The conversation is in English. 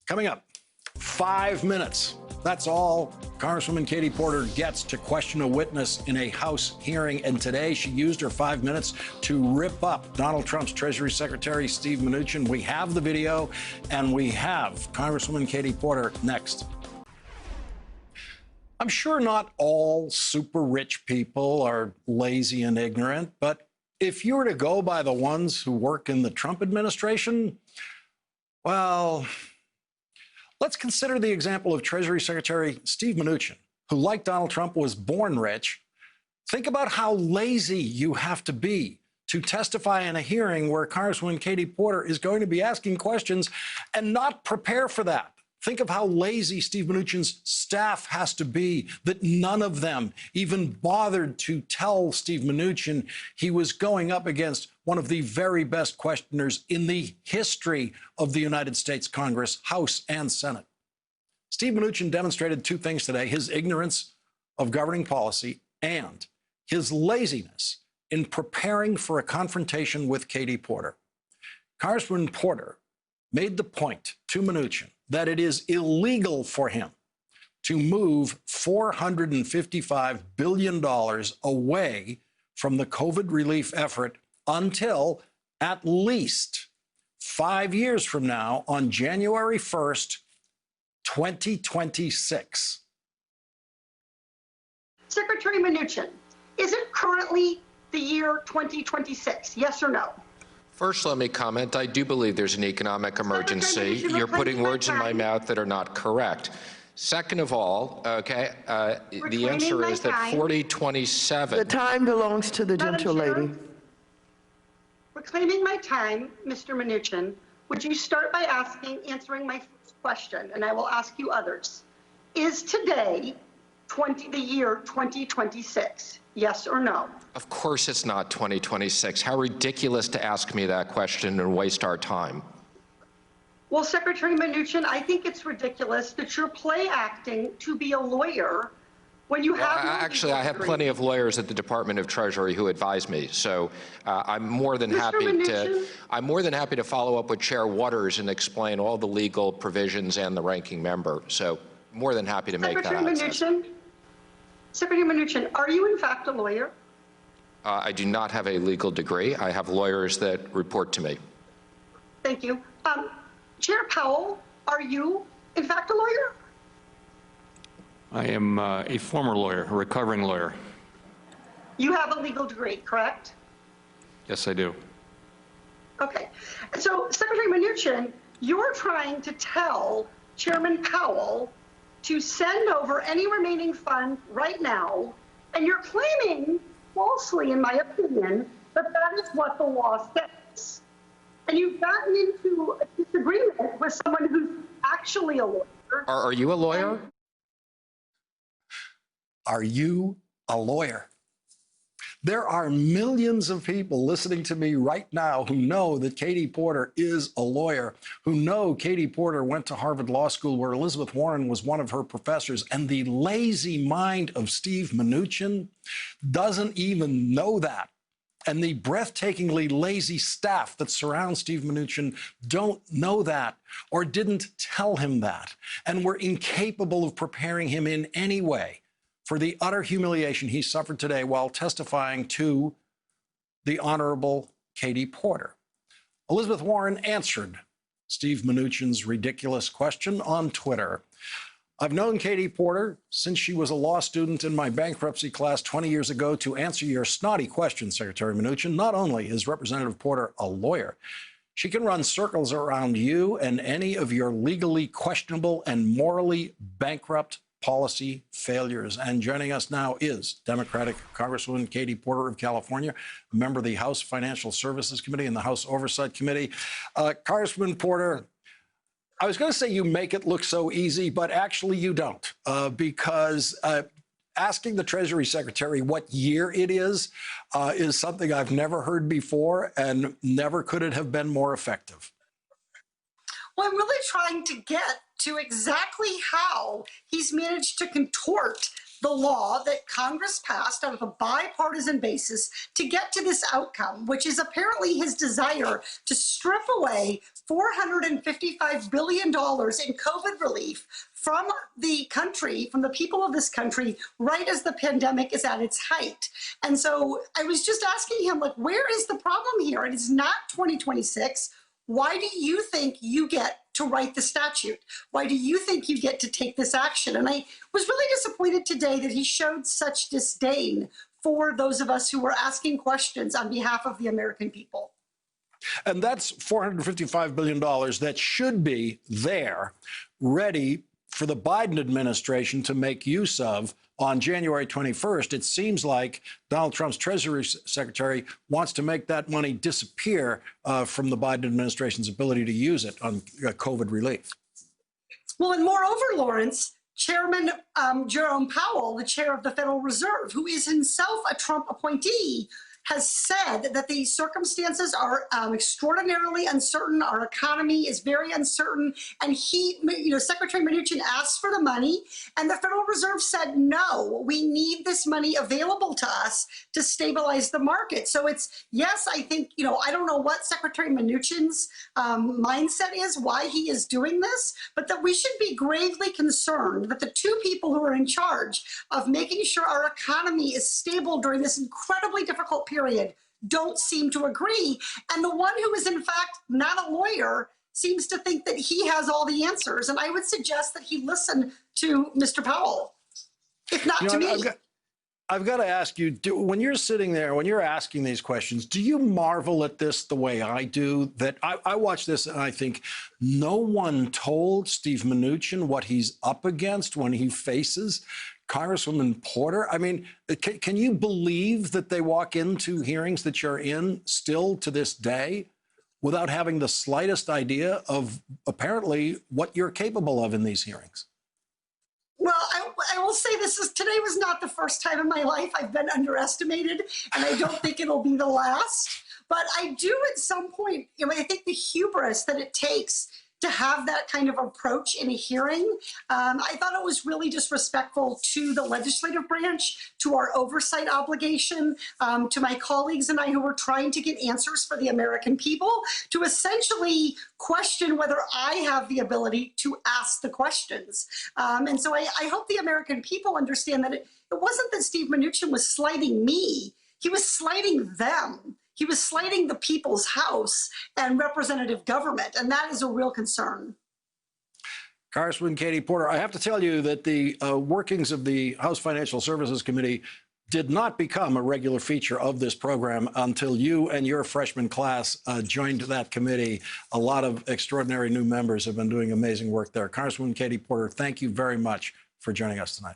Coming up, 5 minutes. That's all Congresswoman Katie Porter gets to question a witness in a House hearing. And today she used her 5 minutes to rip up Donald Trump's Treasury Secretary Steve Mnuchin. We have the video, and we have Congresswoman Katie Porter next. I'm sure not all super rich people are lazy and ignorant, but if you were to go by the ones who work in the Trump administration, well, let's consider the example of Treasury Secretary Steve Mnuchin, who, like Donald Trump, was born rich. Think about how lazy you have to be to testify in a hearing where Congresswoman Katie Porter is going to be asking questions and not prepare for that. Think of how lazy Steve Mnuchin's staff has to be, that none of them even bothered to tell Steve Mnuchin he was going up against one of the very best questioners in the history of the United States Congress, House and Senate. Steve Mnuchin demonstrated two things today: his ignorance of governing policy and his laziness in preparing for a confrontation with Katie Porter. Congresswoman Porter made the point to Mnuchin that it is illegal for him to move $455 billion away from the COVID relief effort until at least 5 years from now, on January 1st, 2026. Secretary Mnuchin, is it currently the year 2026? Yes or no? First, let me comment. I do believe there's an economic emergency. You're putting words in my mouth that are not correct. Second of all, okay, the answer is that 4027. The time belongs to the gentle lady. Reclaiming my time, Mr. Mnuchin, would you start by answering my first question, and I will ask you others. Is today the year 2026? Yes or no? Of course it's not 2026. How ridiculous to ask me that question and waste our time. Well, Secretary Mnuchin, I think it's ridiculous that you're play acting to be a lawyer when you have no actually, I have plenty of lawyers at the Department of Treasury who advise me, so I'm more than happy to follow up with Chair Waters and explain all the legal provisions and the ranking member. So more than happy to make that access. Secretary Mnuchin, are you in fact a lawyer? I do not have a legal degree. I have lawyers that report to me. Thank you. Chair Powell, are you in fact a lawyer? I am a former lawyer, a recovering lawyer. You have a legal degree, correct? Yes, I do. Okay. So, Secretary Mnuchin, you're trying to tell Chairman Powell to send over any remaining funds right now, and you're claiming, falsely in my opinion, that that is what the law says. And you've gotten into a disagreement with someone who's actually a lawyer. Are you a lawyer? Are you a lawyer? There are millions of people listening to me right now who know that Katie Porter is a lawyer, who know Katie Porter went to Harvard Law School, where Elizabeth Warren was one of her professors, and the lazy mind of Steve Mnuchin doesn't even know that. And the breathtakingly lazy staff that surrounds Steve Mnuchin don't know that, or didn't tell him that, and were incapable of preparing him in any way for the utter humiliation he suffered today while testifying to the Honorable Katie Porter. Elizabeth Warren answered Steve Mnuchin's ridiculous question on Twitter. I've known Katie Porter since she was a law student in my bankruptcy class 20 years ago. To answer your snotty question, Secretary Mnuchin, not only is Representative Porter a lawyer, she can run circles around you and any of your legally questionable and morally bankrupt policy failures. And joining us now is Democratic Congresswoman Katie Porter of California, a member of the House Financial Services Committee and the House Oversight Committee. Congresswoman Porter, I was going to say you make it look so easy, but actually you don't, because asking the Treasury Secretary what year it is something I've never heard before, and never could it have been more effective. Well, I'm really trying to get to exactly how he's managed to contort the law that Congress passed on a bipartisan basis to get to this outcome, which is apparently his desire to strip away $455 billion in COVID relief from the country, from the people of this country, right as the pandemic is at its height. And so I was just asking him, like, where is the problem here? It is not 2026. Why do you think you get to write the statute? Why do you think you get to take this action? And I was really disappointed today that he showed such disdain for those of us who were asking questions on behalf of the American people. And that's $455 billion that should be there, ready for the Biden administration to make use of on January 21st. It seems like Donald Trump's Treasury Secretary wants to make that money disappear from the Biden administration's ability to use it on COVID relief. Well, and moreover, Lawrence, Chairman Jerome Powell, the chair of the Federal Reserve, who is himself a Trump appointee, has said that the circumstances are extraordinarily uncertain. Our economy is very uncertain. And Secretary Mnuchin asked for the money, and the Federal Reserve said, no, we need this money available to us to stabilize the market. So it's, yes, I think, I don't know what Secretary Mnuchin's mindset is, why he is doing this, but that we should be gravely concerned that the two people who are in charge of making sure our economy is stable during this incredibly difficult period don't seem to agree. And the one who is in fact not a lawyer seems to think that he has all the answers. And I would suggest that he listen to Mr. Powell, if not to me. I've got to ask you, when you're sitting there, when you're asking these questions, do you marvel at this the way I do? That I watch this and I think no one told Steve Mnuchin what he's up against when he faces Congresswoman Porter. I mean, can you believe that they walk into hearings that you're in still to this day without having the slightest idea of apparently what you're capable of in these hearings? Well, I will say today was not the first time in my life I've been underestimated, and I don't think it'll be the last. But I do at some point, I think the hubris that it takes to have that kind of approach in a hearing, I thought it was really disrespectful to the legislative branch, to our oversight obligation, to my colleagues and I who were trying to get answers for the American people, to essentially question whether I have the ability to ask the questions. And so I hope the American people understand that it wasn't that Steve Mnuchin was slighting me, he was slighting them. He was slighting the people's House and representative government, and that is a real concern. Congresswoman Katie Porter, I have to tell you that the workings of the House Financial Services Committee did not become a regular feature of this program until you and your freshman class joined that committee. A lot of extraordinary new members have been doing amazing work there. Congresswoman Katie Porter, thank you very much for joining us tonight.